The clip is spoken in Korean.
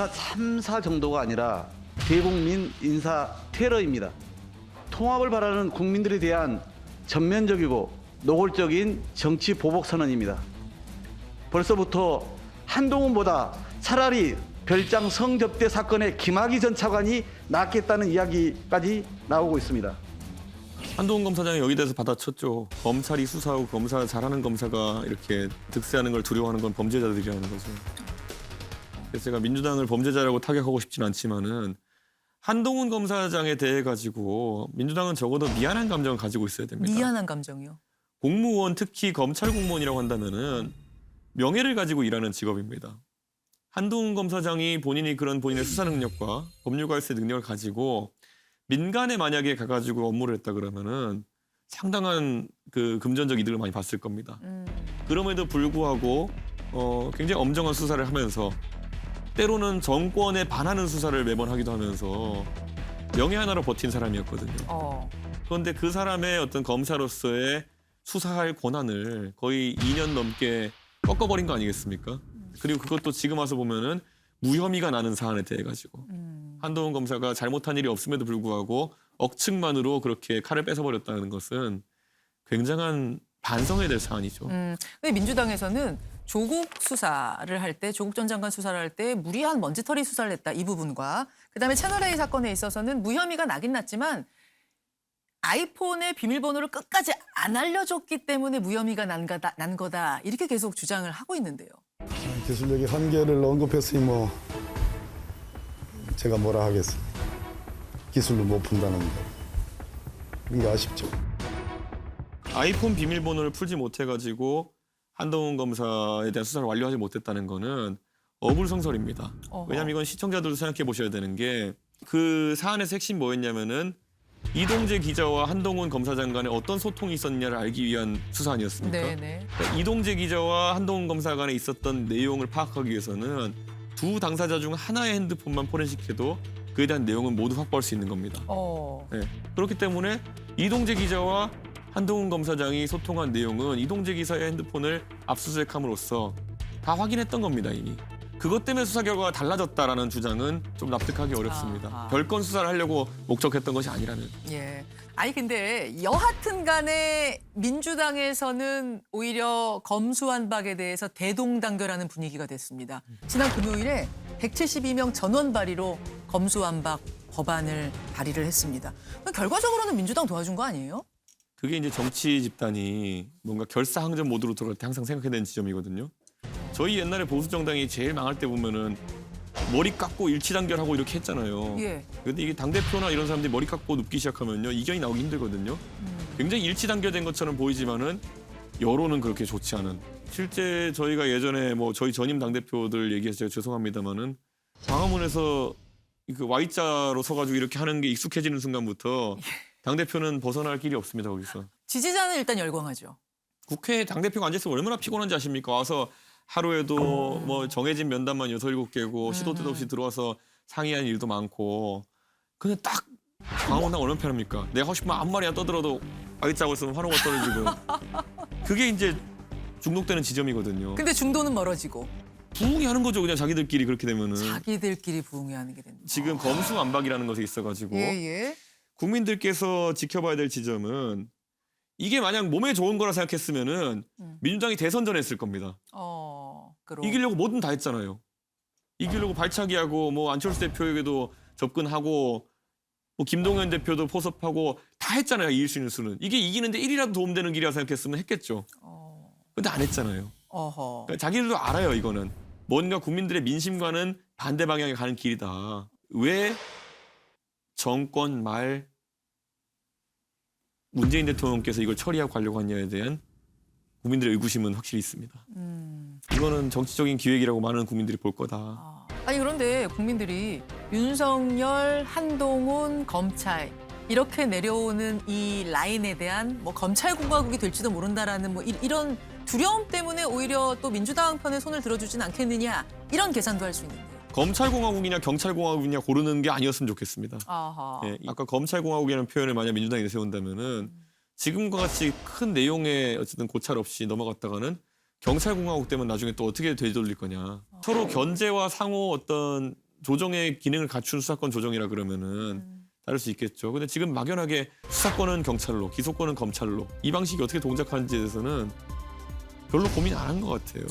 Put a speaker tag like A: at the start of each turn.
A: 인사 참사 정도가 아니라 대국민 인사 테러입니다. 통합을 바라는 국민들에 대한 전면적이고 노골적인 정치 보복 선언입니다. 벌써부터 한동훈보다 차라리 별장 성접대 사건의 김학의 전 차관이 낫겠다는 이야기까지 나오고 있습니다.
B: 한동훈 검사장이 여기 대해서 받아쳤죠. 검찰이 수사하고 검사 잘하는 검사가 이렇게 득세하는 걸 두려워하는 건 범죄자들이라는 거죠. 그래서 제가 민주당을 범죄자라고 타격하고 싶진 않지만은 한동훈 검사장에 대해 가지고 민주당은 적어도 미안한 감정을 가지고 있어야 됩니다.
C: 미안한 감정이요?
B: 공무원, 특히 검찰 공무원이라고 한다면은 명예를 가지고 일하는 직업입니다. 한동훈 검사장이 본인이 그런 본인의 수사 능력과 법률 갈세 능력을 가지고 민간에 만약에 가가지고 업무를 했다 그러면은 상당한 그 금전적 이득을 많이 봤을 겁니다. 그럼에도 불구하고 굉장히 엄정한 수사를 하면서 때로는 정권에 반하는 수사를 매번 하기도 하면서 명예 하나로 버틴 사람이었거든요. 그런데 그 사람의 어떤 검사로서의 수사할 권한을 거의 2년 넘게 꺾어버린 거 아니겠습니까? 그리고 그것도 지금 와서 보면은 무혐의가 나는 사안에 대해 가지고 한동훈 검사가 잘못한 일이 없음에도 불구하고 억측만으로 그렇게 칼을 뺏어버렸다는 것은 굉장한 반성해야 될 사안이죠.
C: 근데 민주당에서는 조국 수사를 할 때, 조국 전 장관 수사를 할 때 무리한 먼지털이 수사를 했다, 이 부분과 그다음에 채널A 사건에 있어서는 무혐의가 나긴 났지만 아이폰의 비밀번호를 끝까지 안 알려줬기 때문에 무혐의가 난 거다 이렇게 계속 주장을 하고 있는데요.
D: 기술력의 한계를 언급했으니 뭐 제가 뭐라 하겠습니까? 기술로 못 푼다는데 이게 아쉽죠.
B: 아이폰 비밀번호를 풀지 못해가지고 한동훈 검사에 대한 수사를 완료하지 못했다는 거는 어불성설입니다. 왜냐하면 이건 시청자들도 생각해 보셔야 되는 게 그 사안에서 핵심 뭐였냐면은 이동재 기자와 한동훈 검사장 간에 어떤 소통이 있었냐를 알기 위한 수사 아니었습니까?
C: 네네.
B: 그러니까 이동재 기자와 한동훈 검사 간에 있었던 내용을 파악하기 위해서는 두 당사자 중 하나의 핸드폰만 포렌식해도 그에 대한 내용은 모두 확보할 수 있는 겁니다. 네. 그렇기 때문에 이동재 기자와 한동훈 검사장이 소통한 내용은 이동재 기자의 핸드폰을 압수수색함으로써 다 확인했던 겁니다, 이미. 그것 때문에 수사 결과가 달라졌다라는 주장은 좀 납득하기 어렵습니다. 별건 수사를 하려고 목적했던 것이 아니라는.
C: 예. 아니 근데 여하튼 간에 민주당에서는 오히려 검수완박에 대해서 대동단결하는 분위기가 됐습니다. 지난 금요일에 172명 전원 발의로 검수완박 법안을 발의를 했습니다. 결과적으로는 민주당 도와준 거 아니에요?
B: 그게 이제 정치 집단이 뭔가 결사항전 모드로 들어갈 때 항상 생각해야 되는 지점이거든요. 저희 옛날에 보수 정당이 제일 망할 때 보면은 머리 깎고 일치단결하고 이렇게 했잖아요.
C: 예.
B: 근데 이게 당대표나 이런 사람들이 머리 깎고 눕기 시작하면요. 이견이 나오기 힘들거든요. 굉장히 일치단결된 것처럼 보이지만은 여론은 그렇게 좋지 않은. 실제 저희가 예전에 뭐 저희 전임 당대표들 얘기해서 제가 죄송합니다만은 광화문에서 그 Y자로 서가지고 이렇게 하는 게 익숙해지는 순간부터 당대표는 벗어날 길이 없습니다, 거기서.
C: 지지자는 일단 열광하죠.
B: 국회에 당대표가 앉아있으면 얼마나 피곤한지 아십니까? 와서 하루에도 뭐 정해진 면담만 6, 7개고 시도 때도 없이 들어와서 상의한 일도 많고. 근데 딱 광화문당 얼마나 편합니까? 내가 하고 싶으면 아무 말이나 떠들어도 Y자고 있으면 환호가 떨어지고. 그게 이제 중독되는 지점이거든요.
C: 근데 중도는 멀어지고.
B: 부흥이 하는 거죠, 그냥 자기들끼리 그렇게 되면은.
C: 자기들끼리 부흥해하는 게 된다.
B: 지금 검수완박이라는 것이 있어가지고
C: 예.
B: 국민들께서 지켜봐야 될 지점은 이게 만약 몸에 좋은 거라 생각했으면은 민주당이 대선전에 했을 겁니다. 이기려고 뭐든 다 했잖아요. 이기려고 발차기하고 뭐 안철수 대표에게도 접근하고 뭐 김동연 대표도 포섭하고 다 했잖아요. 이길 수 있는 수는. 이게 이기는데 1이라도 도움되는 길이라 생각했으면 했겠죠. 근데 안 했잖아요. 그러니까 자기들도 알아요, 이거는. 뭔가 국민들의 민심과는 반대 방향에 가는 길이다. 왜 정권 말 문재인 대통령께서 이걸 처리하고 가려고 하냐에 대한 국민들의 의구심은 확실히 있습니다. 이거는 정치적인 기획이라고 많은 국민들이 볼 거다.
C: 아니 그런데 국민들이 윤석열, 한동훈, 검찰 이렇게 내려오는 이 라인에 대한 뭐 검찰공화국이 될지도 모른다라는 뭐 이런 두려움 때문에 오히려 또 민주당 편에 손을 들어주진 않겠느냐 이런 계산도 할 수 있는데.
B: 검찰공화국이냐 경찰공화국이냐 고르는 게 아니었으면 좋겠습니다. 예, 아까 검찰공화국이라는 표현을 만약 민주당이 내세운다면은 지금과 같이 큰 내용에 어쨌든 고찰 없이 넘어갔다가는 경찰공화국 되면 나중에 또 어떻게 되돌릴 거냐. 서로 견제와 상호 어떤 조정의 기능을 갖춘 수사권 조정이라 그러면은 다를 수 있겠죠. 근데 지금 막연하게 수사권은 경찰로, 기소권은 검찰로 이 방식이 어떻게 동작하는지에 대해서는 별로 고민 안 한 것 같아요.